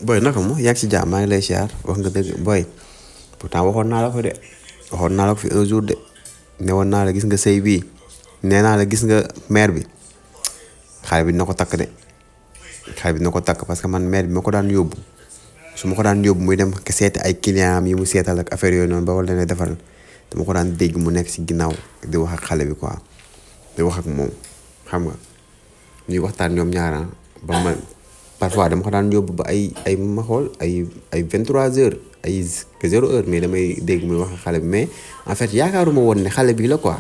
booy naka mu yàgg si jàmm maa ngi lay siyaar wax nga dëgg booy pourtant waxoon naa la ko de waxoon naa la ko fi un jour de newoon naa la gis nga sëy bii nee naa la gis nga mère bi xale bi dina ko takk de xale bi dina ko takk parce que man mère bi ma ko daan yóbbu su ma ko daan yóbbu muy dem seeti ay client am yi mu seetal ak affaire yooyu noonu ba wala ne defaral dama ko daan dégg mu nekk si ginnaaw di wax ak xale bi quoi di wax ak moom xam nga ñuy waxtaan ñoom ñaara ba ma parfois dama ko daan yóbbu ba ay ma xool ay 23h ay 0h mais damay dégg muy wax ak xale bi mais en fait yaakaaruma woon ne xale bi la quoi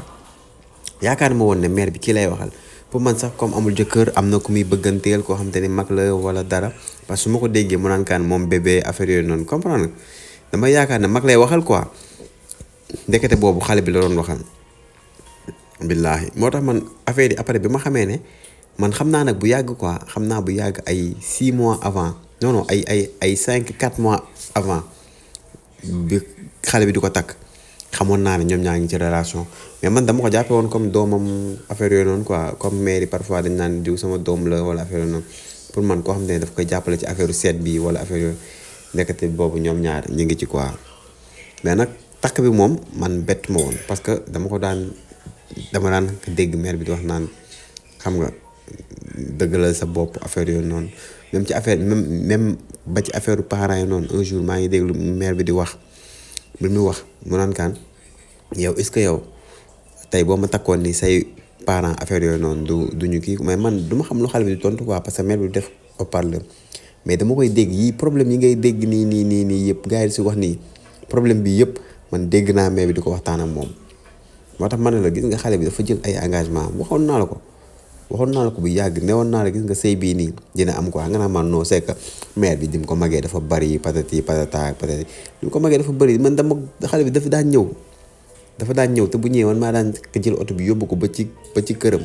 yaakaaruma woon ne mère bi kii lay waxal pour man sax comme amul jëkkër am na ku muy bëgganteel koo xam te ne mag la wala dara parce que su ma ko déggee mu naan kaan moom bébé affaire yooyu noonu comprendre nga dama yaakaar ne mag lay waxal quoi ndekete boobu xale bi la doon waxal. billaahi moo tax man affaire yi après bi ma xamee ne man xam naa nag bu yàgg quoi xam naa bu yàgg ay 6 mois avant non non ay 5 4 mois avant bi xale bi di ko takk xamoon naa ne ñoom ñaa ngi ci relation mais man dama ko jàppe woon comme doomam affaire yooyu noonu quoi comme mère yi parfois dañ naan diw sama doom la wala affaire yooyu noonu pour man koo xam ne daf koy jàppale ci affaire seet bi wala affaire yooyu nekkate boobu ñoom ñaar ñu ngi ci quoi mais nag takk bi moom man bett ma woon parce que dama daan dégg mère bi di wax naan xam nga dëggalal sa bopp affaire yooyu noonu même ci affaire même ba ci affaire parents yi noonu un jour maa ngi déglu mère bi di wax bi muy wax mu naan kaan yow est-ce que yow tey boo ma takkoon ni say parents affaire yooyu noonu duñu kii mais man du ma xam lu xale bi di tontu quoi parce que mère bi du def haut-parleur mais dama koy dégg yii problème yi ngay dégg nii yëpp gars yi di si wax nii problème bi yëpp man dégg naa mère bi di ko waxtaan ak moom moo tax ma ne la gis nga xale bi dafa jël ay engagement waxoon naa la ko bu yàgg newoon naa la gis nga sëy bii nii dina am quoi nga naa man non c'est que mère bi dim ko magee dafa bari patati patata patati dim ko magee dafa bari man dama xale bi dafa daan ñëw te bu ñëwee man maa daan ko jël oto bi yóbbu ko ba ci këram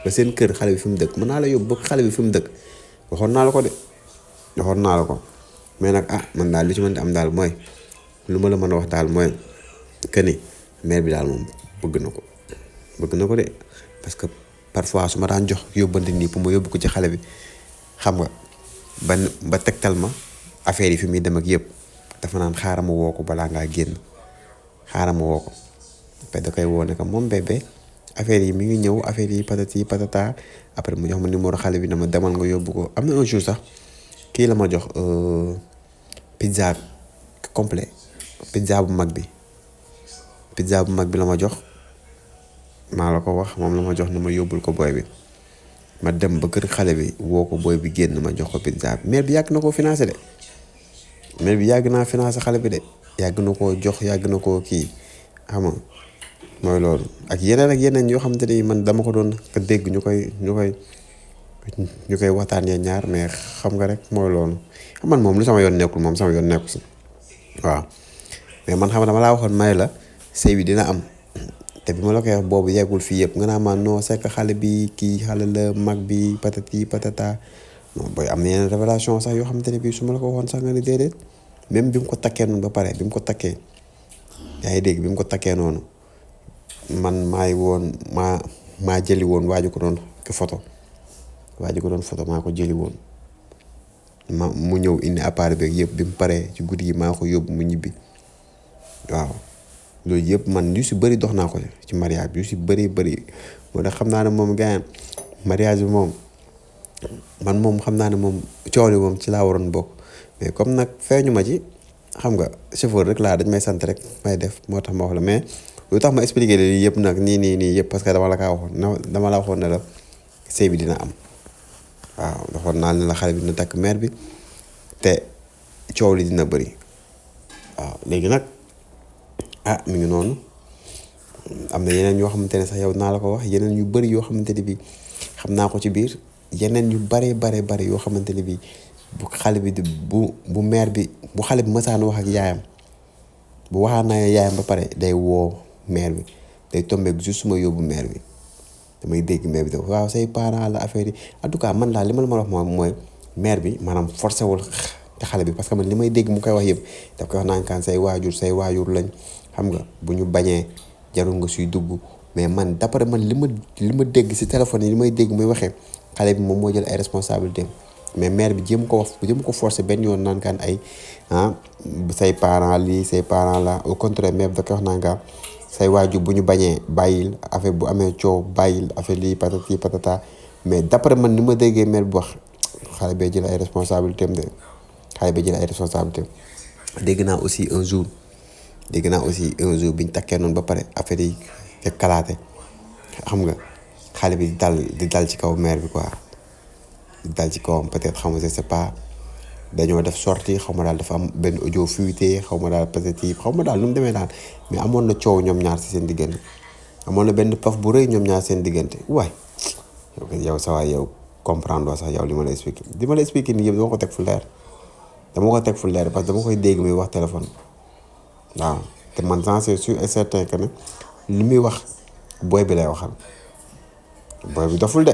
ba seen kër xale bi fi mu dëkk mën naa la yóbbu ba xale bi fi mu dëkk waxoon naa la ko de waxoon naa la ko mais nag man daal lu ci mën di am daal mooy lu ma la mën a wax daal mooy que ni mère bi daal moom bëgg na ko de parce que parfois su ma daan jox yóbbante nii pour ma yóbbu ko ci xale bi xam nga ba tegtal ma affaire yi fi muy dem ak yëpp dafa naan xaaral ma woo ko balaa ngaa génn xaaral ma woo ko après da koy woo ne ko moom bébé affaire yi mi ngi ñëw affaire yi patati patata après mu jox ma numéro xale bi na ma demal nga yóbbu ko am na un jour sax kii la ma jox pizza complet pizza bu mag bi la ma jox maa la ko wax moom la ma jox na ma yóbbul ko booy bi ma dem ba kër xale bi woo ko booy bi génn ma jox ko pizza bi mère bi yàgg na koo financé de mère bi yàgg naa financé xale bi de yàgg na koo jox yàgg na koo kii xam nga mooy loolu ak yeneen yoo xamante ni man dama ko doon dégg ñu koy waxtaanee ñaar mais xam nga rek mooy loolu man moom lu sama yoon nekkul moom sama yoon nekku si waaw mais man xam dama laa waxoon may la sëy bi dina am te bi ma la koy wax boobu yeggul fii yëpp nga naa ma non c'est que xale bi kii xale la mag bi patati patata non booy am na yeneen révélation sax yoo xamante ne bii su ma la ko waxoon sax nga ni déedéet même bi mu ko takkee noonu ba pare bi mu ko takkee yaa ngi dégg bi mu ko takkee noonu man maa jëli woon waaju ko doon photo maa ko jëli woon mu ñëw indi appareil beeg yëpp bi mu paree ci guddi gi maa ko yóbbu mu ñibbi waaw loolu yëpp man yu si bëri dox naa ko ci mariage bi yu si bëri moo tax xam naa ne moom gaañ mariage bi moom man moom xam naa ne moom coow li moom ci laa waroon bokk mais comme nag feeñu ma ci xam nga chauffeur rek laa dañ may sant rek may def moo tax ma wax la mais lu tax ma expliqué lii yëpp nag nii yëpp parce que dama la waxoon ne la sëy bi dina am waaw waxoon naa ne la xale bi dina takk mère bi te coow li dina bëri waaw léegi nag mi ngi noonu am na yeneen yoo xamante ne sax yow naa la ko wax yeneen yu bëri yoo xamante ne bi xam naa ko ci biir yeneen yu bare yoo xamante ne bi bu xale bi bu mère bi bu xale bi mësaan wax ak yaayam bu waxaan naa yaayam ba pare day woo mère bi day tombeeg juste ma yóbbu mère bi damay dégg mère bi waaw say parents la affaire yi en tout cas man daal li ma la wax moom mooy mère bi maanaam forcé wul te xale bi parce que man li may dégg mu koy wax yëpp daf koy wax naan kaan say waajur lañ xam nga bu ñu bañee jarul nga suy dugg mais man d'après man li ma dégg si téléphone yi li may dégg muy waxee xale bi moom moo jël ay responsabilités mais mère bi jéem ko forcer benn yoon naan kaan ay say parents lii say parents la au contraire mère bi da koy wax naan kaan say waajur bu ñu bañee bàyyil affaire bu amee coow bàyyil affaire lii patati patata mais d'après man ni ma déggee mère bi wax xale bee jël ay responsabilités am de xale bee jël ay responsabilités am dégg naa aussi un jour bi ñu takkee noonu ba pare affaire yi te kalaate xam nga xale bi di dal ci kaw mère bi quoi di dal ci kawam peut-être xam nga c'est pas dañoo def sortie xaw ma daal dafa am benn audio fuité xaw ma daal peut-être xaw ma daal nu mu demee daal mais amoon na coow ñoom ñaar ci seen diggante amoon na benn paf bu rëy ñoom ñaar seen diggante waay yow sa waay yow comprendre sax yow li ma la expliqué nii yëpp dama ko teg fu leer parce que dama koy dégg muy wax téléphone waaw te man j'en suis sûr et certain que ne li muy wax booy bi lay waxal booy bi doful de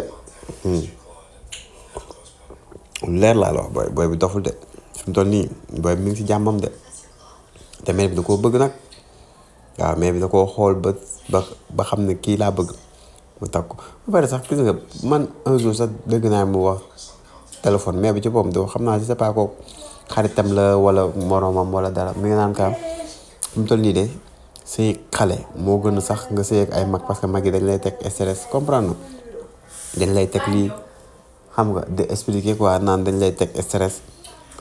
leer laa la wax booy bi doful de fi mu toll nii booy bi mi ngi ci jàmmam de te mère bi da koo bëgg nag waaw mère bi da koo xool ba xam ne kii laa bëgg mu takk ko ba pare sax gis nga man un jour sax dégg naa mu wax téléphone mère bi ci boppam doo xam naa si c'est pas ko xaritam la wala moromam wala dara mi ngi naan kaam fi mu toll nii de sëy xale moo gën a sax nga sëy ak ay mag parce que mag yi dañ lay teg stress comprendre dañ lay teg lii xam nga de expliquer quoi naan dañ lay teg stress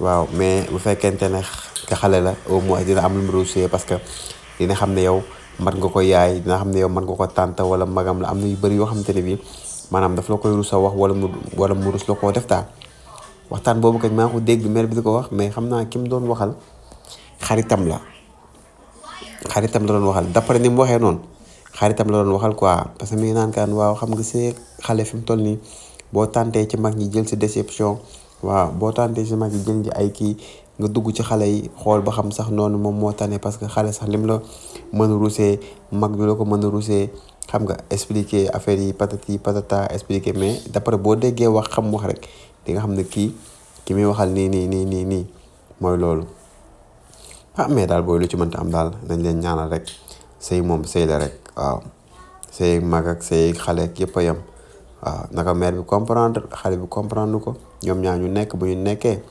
waaw mais bu fekkente ne ka xale la au moins dina am lu mu réussir parce que dina xam ne yow mat nga ko yaay dina xam ne yow mat nga ko tànta wala magam la am na yu bëri yoo xamante ne bii maanaam daf la koy rus a wax wala mu rus la koo def daal waxtaan boobu kañ maa ko dégg mère bi di ko wax mais xam naa ki mu doon waxal xaritam la doon waxal d'après ni mu waxee noonu xaritam la doon waxal quoi parce que mi ngi naan kaan waaw xam nga see xale fi mu toll nii boo tàntee ci mag ñi jël si déception waaw boo tàntee ci mag ñi jël ci ay kii nga dugg ci xale yi xool ba xam sax noonu moom moo tane parce que xale sax lim la mën a rusee mag du la ko mën a rusee xam nga expliquer affaire yi patati patata expliquer mais d'après boo déggee wax xam wax rek di nga xam ne ki muy waxal nii mooy loolu mais daal booy lu ci mënta am daal dañ leen ñaanal rek sëy moom sëy la rek waaw sëy mag ak sëy xale ak yëpp a yem waaw naka mère bi comprendre xale bi comprendre ko ñoom ñaar ñu nekk bu ñu nekkee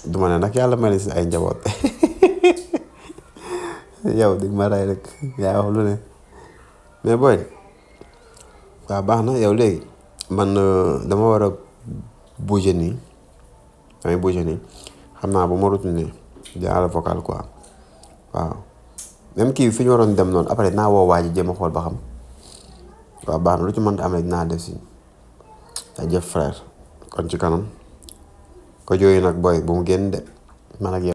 du ma ne nag yàlla may si ay njaboot yow dig ma rey rek yaa wax lu ne mais booy waaw baax na yow léegi man dama war a bouger nii xam naa bu ma retourné jaarale vocal quoi waaw même kii fi ñu waroon dem noonu après naa woo waa ji jéem a xool ba xam waaw baax na lu ci mënta am rek dinaa def si jëf frère kon ci kanam ko jooyu nag booy bu mu génn de man ak yow